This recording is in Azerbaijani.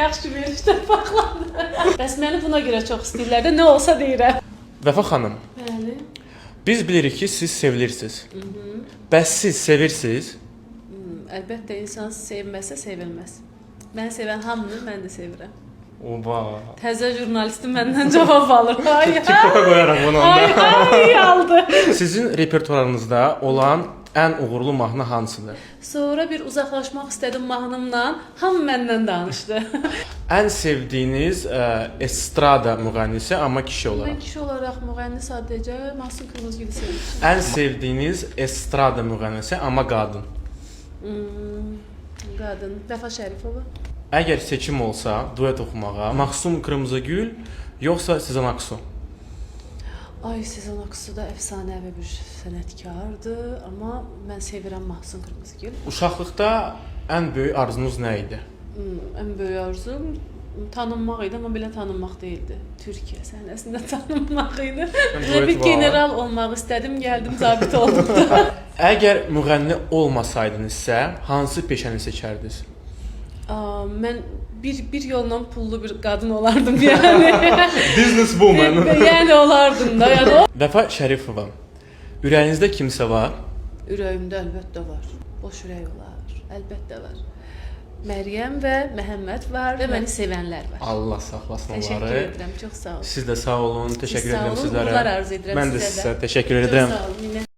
Yaxşı verişdə baxlandı. Bəs məni buna görə çox istəyirlər də, nə olsa deyirəm. Vəfa xanım, Bəli. biz bilirik ki, siz sevilirsiniz. Bəs siz sevirsiniz? Əlbəttə, insan sevməsə sevilməz. Mən sevən hamını mən də sevirəm. Oba. Təzə jurnalistim məndən cavab alır. Ay, TikTok'a qoyaraq bunu ay, onda. ay, aldı. Sizin repertuarınızda olan ən uğurlu mahnı hansıdır? Sonra bir uzaqlaşmaq istədim mahnımla, hamı məndən danışdı. Ən sevdiyiniz estrada müğənnisi, amma kişi Mən olaraq. kişi olaraq müğənni sadəcə Mahsun Qırmızıgülü sevmişəm. Ən sevdiyiniz estrada müğənnisi, amma qadın. Qadın, Vəfa Şərifova. Əgər seçim olsa duet oxumağa, Mahsun Qırmızıgül yoxsa Sezen Aksu? Ay, Sezen Aksu da əfsanəvi bir sənətkardır, amma mən sevirəm Mahsun Qırmızıgül. Uşaqlıqda ən böyük arzunuz nə idi? Ən böyük arzum tanınmaq idi, amma belə tanınmaq deyildi. Türkiyə səhnəsində tanınmaq idi. Bir general olmaq istədim, gəldim, zabit oldum da. Əgər müğənni olmasaydınızsə, hansı peşəni seçərdiniz? Mən bir yolla pullu bir qadın olardım yəni. Business woman. Yəni olardım da. Yəni o Vəfa Şərifova, ürəyinizdə kimsə var? ürəyimdə əlbəttə var. Boş ürək olar. Əlbəttə var. Məryəm və Məhəmməd var və məni sevənlər var. Allah saxlasın onları. Təşəkkür edirəm, çox sağ olun. Siz də sağ olun. Təşəkkür Siz sağ edirəm olun, sizlərə. uğurlar arzu edirəm Mən də sizə də. sizə təşəkkür Çox edirəm. sağ olun.